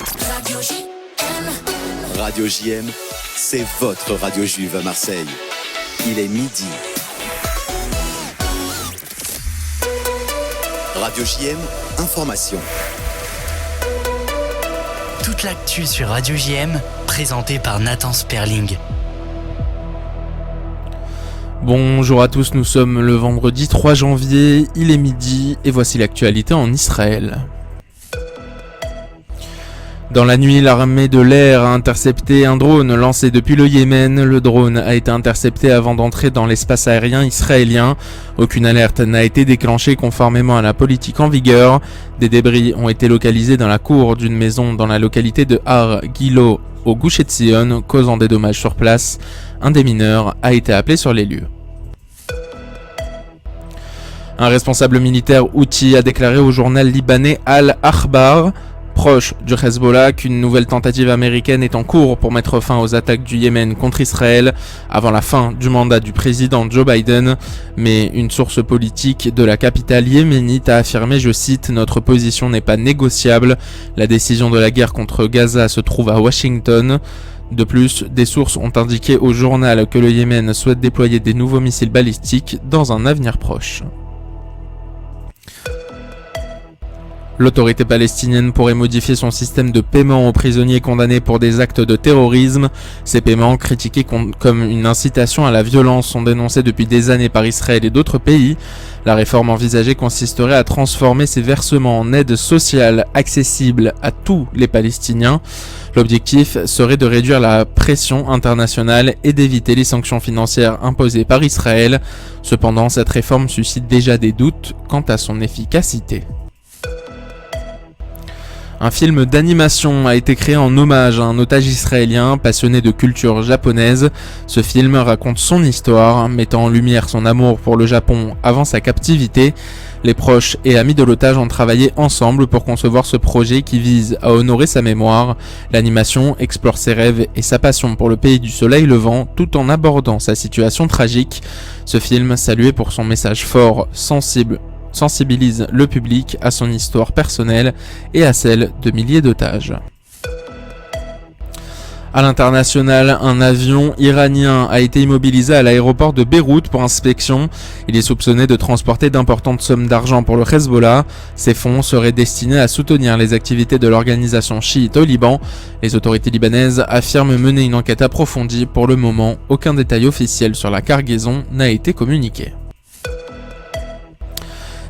Radio JM. Radio JM, c'est votre radio juive à Marseille. Il est midi. Radio JM, information. Toute l'actu sur Radio JM, présentée par Nathan Sperling. Bonjour à tous, nous sommes le vendredi 3 janvier, il est midi et voici l'actualité en Israël. Dans la nuit, l'armée de l'air a intercepté un drone lancé depuis le Yémen. Le drone a été intercepté avant d'entrer dans l'espace aérien israélien. Aucune alerte n'a été déclenchée conformément à la politique en vigueur. Des débris ont été localisés dans la cour d'une maison dans la localité de Har Gilo au Gush Etzion, causant des dommages sur place. Un des mineurs a été appelé sur les lieux. Un responsable militaire houthi a déclaré au journal libanais Al-Akhbar, proche du Hezbollah, qu'une nouvelle tentative américaine est en cours pour mettre fin aux attaques du Yémen contre Israël avant la fin du mandat du président Joe Biden. Mais une source politique de la capitale yéménite a affirmé, je cite, « Notre position n'est pas négociable. La décision de la guerre contre Gaza se trouve à Washington ». De plus, des sources ont indiqué au journal que le Yémen souhaite déployer des nouveaux missiles balistiques dans un avenir proche. L'autorité palestinienne pourrait modifier son système de paiement aux prisonniers condamnés pour des actes de terrorisme. Ces paiements, critiqués comme une incitation à la violence, sont dénoncés depuis des années par Israël et d'autres pays. La réforme envisagée consisterait à transformer ces versements en aide sociale accessible à tous les Palestiniens. L'objectif serait de réduire la pression internationale et d'éviter les sanctions financières imposées par Israël. Cependant, cette réforme suscite déjà des doutes quant à son efficacité. Un film d'animation a été créé en hommage à un otage israélien passionné de culture japonaise. Ce film raconte son histoire, mettant en lumière son amour pour le Japon avant sa captivité. Les proches et amis de l'otage ont travaillé ensemble pour concevoir ce projet qui vise à honorer sa mémoire. L'animation explore ses rêves et sa passion pour le pays du soleil levant tout en abordant sa situation tragique. Ce film, salué pour son message fort, sensibilise le public à son histoire personnelle et à celle de milliers d'otages. À l'international, un avion iranien a été immobilisé à l'aéroport de Beyrouth pour inspection. Il est soupçonné de transporter d'importantes sommes d'argent pour le Hezbollah. Ces fonds seraient destinés à soutenir les activités de l'organisation chiite au Liban. Les autorités libanaises affirment mener une enquête approfondie. Pour le moment, aucun détail officiel sur la cargaison n'a été communiqué.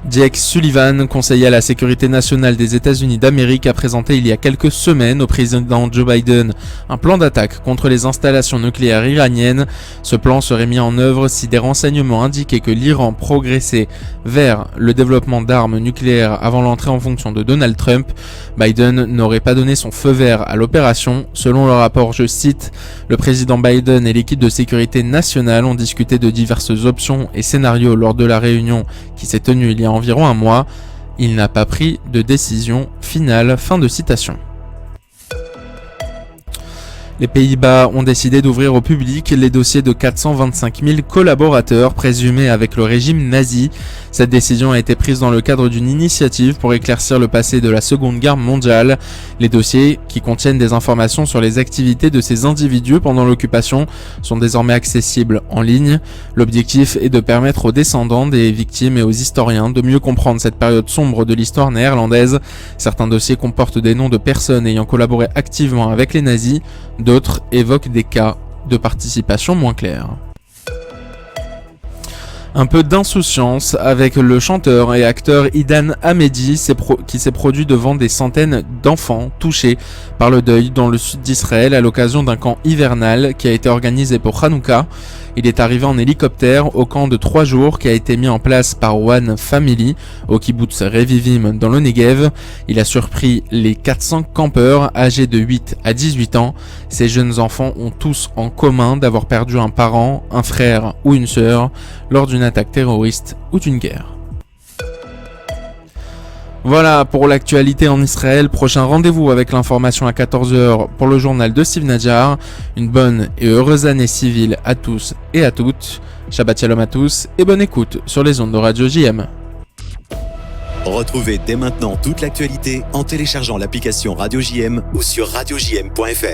Jake Sullivan, conseiller à la sécurité nationale des États-Unis d'Amérique, a présenté il y a quelques semaines au président Joe Biden un plan d'attaque contre les installations nucléaires iraniennes. Ce plan serait mis en œuvre si des renseignements indiquaient que l'Iran progressait vers le développement d'armes nucléaires avant l'entrée en fonction de Donald Trump. Biden n'aurait pas donné son feu vert à l'opération. Selon le rapport, je cite, « Le président Biden et l'équipe de sécurité nationale ont discuté de diverses options et scénarios lors de la réunion qui s'est tenue il y a environ un mois. Il n'a pas pris de décision finale. » Fin de citation. Les Pays-Bas ont décidé d'ouvrir au public les dossiers de 425 000 collaborateurs présumés avec le régime nazi. Cette décision a été prise dans le cadre d'une initiative pour éclaircir le passé de la Seconde Guerre mondiale. Les dossiers, qui contiennent des informations sur les activités de ces individus pendant l'occupation, sont désormais accessibles en ligne. L'objectif est de permettre aux descendants des victimes et aux historiens de mieux comprendre cette période sombre de l'histoire néerlandaise. Certains dossiers comportent des noms de personnes ayant collaboré activement avec les nazis. D'autres évoquent des cas de participation moins clairs. Un peu d'insouciance avec le chanteur et acteur Idan Hamedi qui s'est produit devant des centaines d'enfants touchés par le deuil dans le sud d'Israël à l'occasion d'un camp hivernal qui a été organisé pour Hanouka. Il est arrivé en hélicoptère au camp de 3 jours qui a été mis en place par One Family au kibbutz Revivim dans le Negev. Il a surpris les 400 campeurs âgés de 8 à 18 ans. Ces jeunes enfants ont tous en commun d'avoir perdu un parent, un frère ou une sœur lors d'une attaque terroriste ou d'une guerre. Voilà pour l'actualité en Israël. Prochain rendez-vous avec l'information à 14h pour le journal de Steve Nadjar. Une bonne et heureuse année civile à tous et à toutes. Shabbat Shalom à tous et bonne écoute sur les ondes de Radio JM. Retrouvez dès maintenant toute l'actualité en téléchargeant l'application Radio JM ou sur radiojm.fr.